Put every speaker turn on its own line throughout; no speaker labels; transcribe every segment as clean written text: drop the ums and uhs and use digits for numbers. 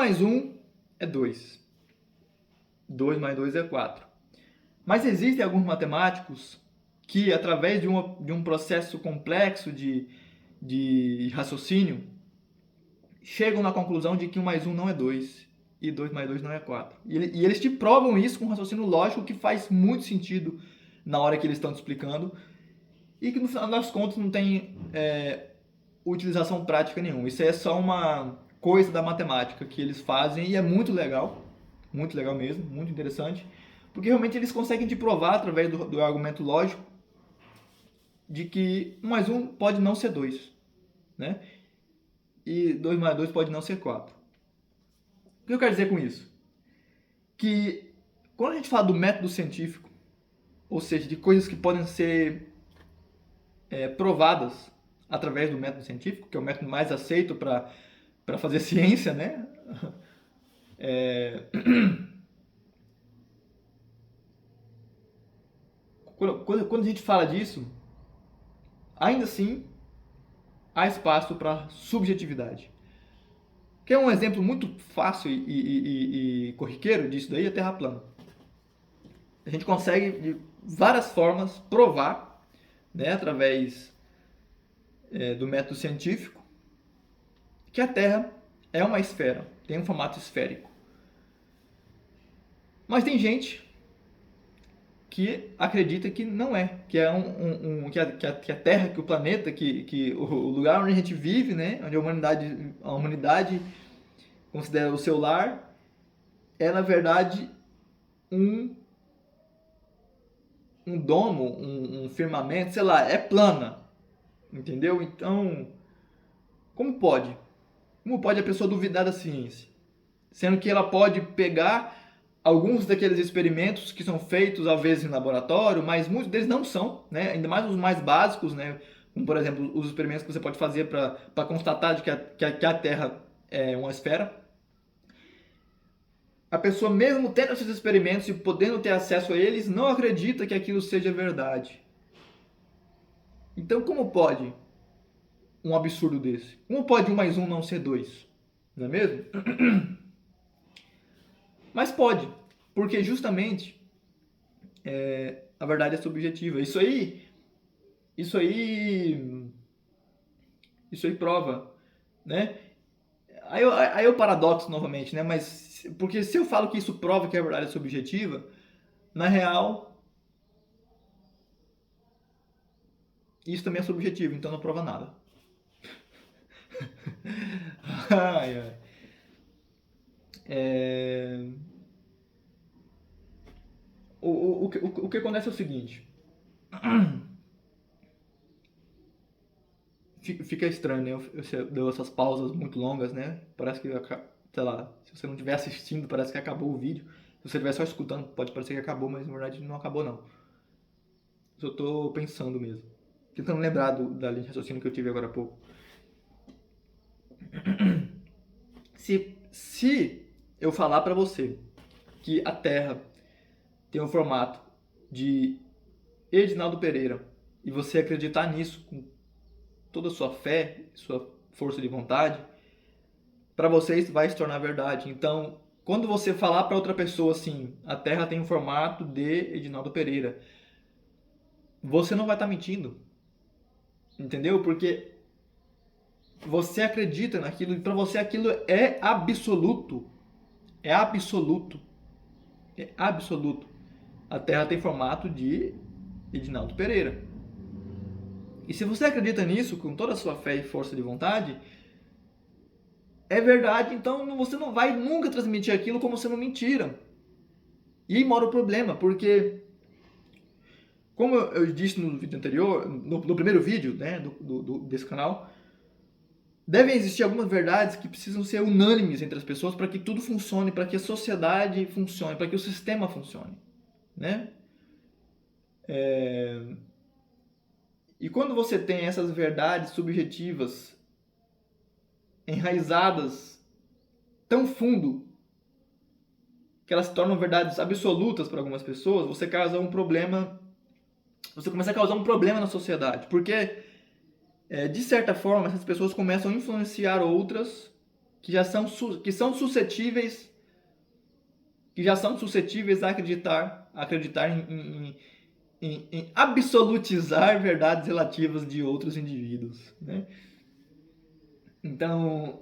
mais 1 é 2. 2 mais 2 é 4. Mas existem alguns matemáticos que, através de um processo complexo de raciocínio, chegam na conclusão de que 1 mais 1 não é 2 e 2 mais 2 não é 4. E eles te provam isso com um raciocínio lógico que faz muito sentido na hora que eles estão te explicando e que, no final das contas, não tem utilização prática nenhuma. Isso é só uma coisa da matemática que eles fazem e é muito legal mesmo, muito interessante, porque realmente eles conseguem te provar, através do argumento lógico, de que 1 mais 1 pode não ser 2, né? E 2 mais 2 pode não ser 4. O que eu quero dizer com isso? Que quando a gente fala do método científico, ou seja, de coisas que podem ser provadas através do método científico, que é o método mais aceito para fazer ciência, né? Quando a gente fala disso, ainda assim há espaço para subjetividade. Que é um exemplo muito fácil e corriqueiro disso daí, é a Terra plana. A gente consegue, de várias formas, provar, né, através do método científico, que a Terra é uma esfera, tem um formato esférico. Mas tem gente que acredita que não é, que é que a Terra, que o planeta, que o lugar onde a gente vive, né, onde a humanidade considera o seu lar, é na verdade um domo, um firmamento, sei lá, é plana, entendeu? Então, como pode? Como pode a pessoa duvidar da ciência? Sendo que ela pode pegar alguns daqueles experimentos que são feitos, às vezes, em laboratório, mas muitos deles não são, né? Ainda mais os mais básicos, né? Como, por exemplo, os experimentos que você pode fazer para constatar de que a Terra é uma esfera. A pessoa, mesmo tendo esses experimentos e podendo ter acesso a eles, não acredita que aquilo seja verdade. Então, como pode um absurdo desse? Como pode 1 mais 1 não ser 2? Não é mesmo? Mas pode, porque justamente a verdade é subjetiva. Isso aí prova, né? Aí é o paradoxo novamente, né? Mas porque se eu falo que isso prova que a verdade é subjetiva, na real isso também é subjetivo, então não prova nada. Ai, ai. O que acontece é o seguinte. Fica estranho, né? Você deu essas pausas muito longas, né? Parece que, sei lá, se você não estiver assistindo, parece que acabou o vídeo. Se você estiver só escutando, pode parecer que acabou, mas na verdade não acabou, não. Eu tô pensando mesmo. Tentando lembrar da linha de raciocínio que eu tive agora há pouco. Se eu falar pra você que a Terra tem um formato de Edinaldo Pereira e você acreditar nisso com toda a sua fé, sua força de vontade, para você isso vai se tornar verdade. Então, quando você falar para outra pessoa assim, a Terra tem um formato de Edinaldo Pereira, você não vai estar mentindo. Entendeu? Porque você acredita naquilo e para você aquilo é absoluto. É absoluto. É absoluto. A Terra tem formato de Edinaldo Pereira. E se você acredita nisso com toda a sua fé e força de vontade, é verdade, então você não vai nunca transmitir aquilo como sendo mentira. E aí mora o problema, porque, como eu disse no vídeo anterior, no primeiro vídeo, né, desse canal, devem existir algumas verdades que precisam ser unânimes entre as pessoas para que tudo funcione, para que a sociedade funcione, para que o sistema funcione, né? E quando você tem essas verdades subjetivas enraizadas tão fundo que elas se tornam verdades absolutas para algumas pessoas, você causa um problema, você começa a causar um problema na sociedade, porque de certa forma essas pessoas começam a influenciar outras que são suscetíveis a acreditar em absolutizar verdades relativas de outros indivíduos, né? Então,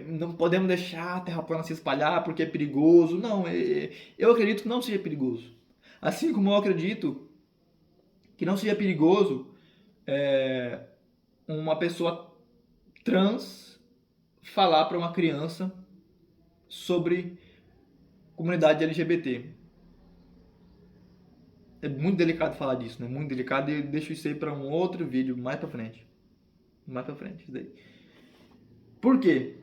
não podemos deixar a Terra plana se espalhar porque é perigoso. Não, eu acredito que não seja perigoso. Assim como eu acredito que não seja perigoso uma pessoa trans falar para uma criança sobre comunidade LGBT. É muito delicado falar disso, né? Muito delicado, e deixo isso aí para um outro vídeo mais para frente. Isso daí. Por quê?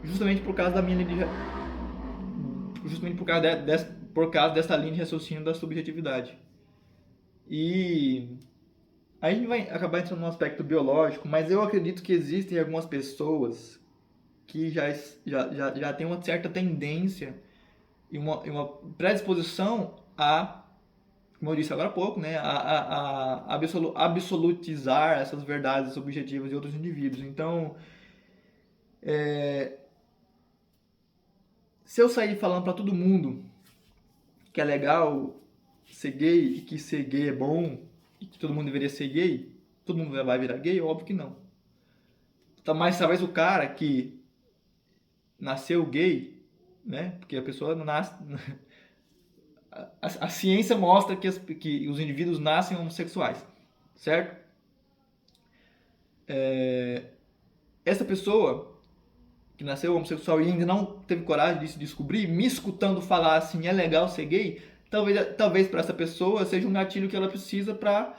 Justamente por causa da minha linha justamente por causa dessa linha de raciocínio da subjetividade. E aí a gente vai acabar entrando num aspecto biológico, mas eu acredito que existem algumas pessoas que já têm uma certa tendência e uma predisposição a, como eu disse agora há pouco, né, a absolutizar essas verdades subjetivas de outros indivíduos. Então, se eu sair falando para todo mundo que é legal ser gay e que ser gay é bom e que todo mundo deveria ser gay, todo mundo vai virar gay? Óbvio que não. Mas talvez o cara que nasceu gay, né? Porque a pessoa não nasce. A ciência mostra que os indivíduos nascem homossexuais, certo? Essa pessoa que nasceu homossexual e ainda não teve coragem de se descobrir, me escutando falar assim, é legal ser gay, talvez para essa pessoa seja um gatilho que ela precisa para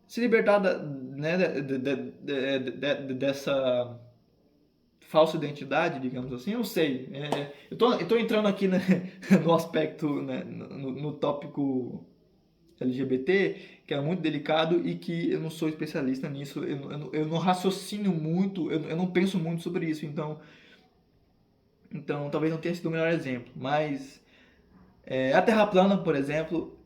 se libertar né, dessa falsa identidade, digamos assim. Eu não sei. Eu tô entrando aqui no aspecto, né, no tópico LGBT, que é muito delicado e que eu não sou especialista nisso, eu não raciocino muito, eu não penso muito sobre isso, então talvez não tenha sido o melhor exemplo. Mas a Terra plana, por exemplo,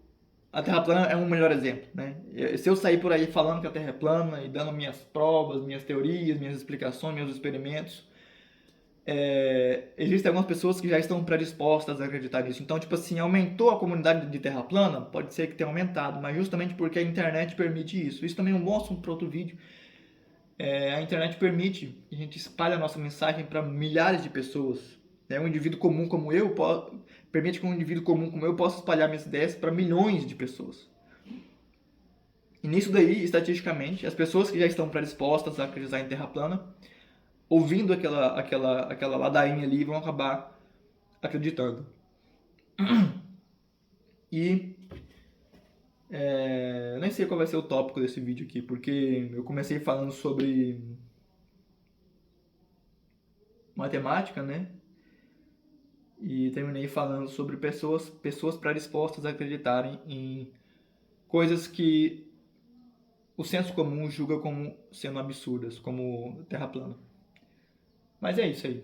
a Terra plana é um melhor exemplo, né? Se eu sair por aí falando que a Terra é plana e dando minhas provas, minhas teorias, minhas explicações, meus experimentos, existem algumas pessoas que já estão predispostas a acreditar nisso. Então, tipo assim, aumentou a comunidade de Terra plana? Pode ser que tenha aumentado, mas justamente porque a internet permite isso. Isso também é um bom assunto para outro vídeo. A internet permite que a gente espalhe a nossa mensagem para milhares de pessoas. Um indivíduo comum como eu permite que um indivíduo comum como eu possa espalhar minhas ideias para milhões de pessoas. E nisso daí, estatisticamente, as pessoas que já estão predispostas a acreditar em Terra plana, ouvindo aquela ladainha ali, vão acabar acreditando. E eu nem sei qual vai ser o tópico desse vídeo aqui, porque eu comecei falando sobre matemática, né? E terminei falando sobre pessoas predispostas a acreditarem em coisas que o senso comum julga como sendo absurdas, como terra plana. Mas é isso aí.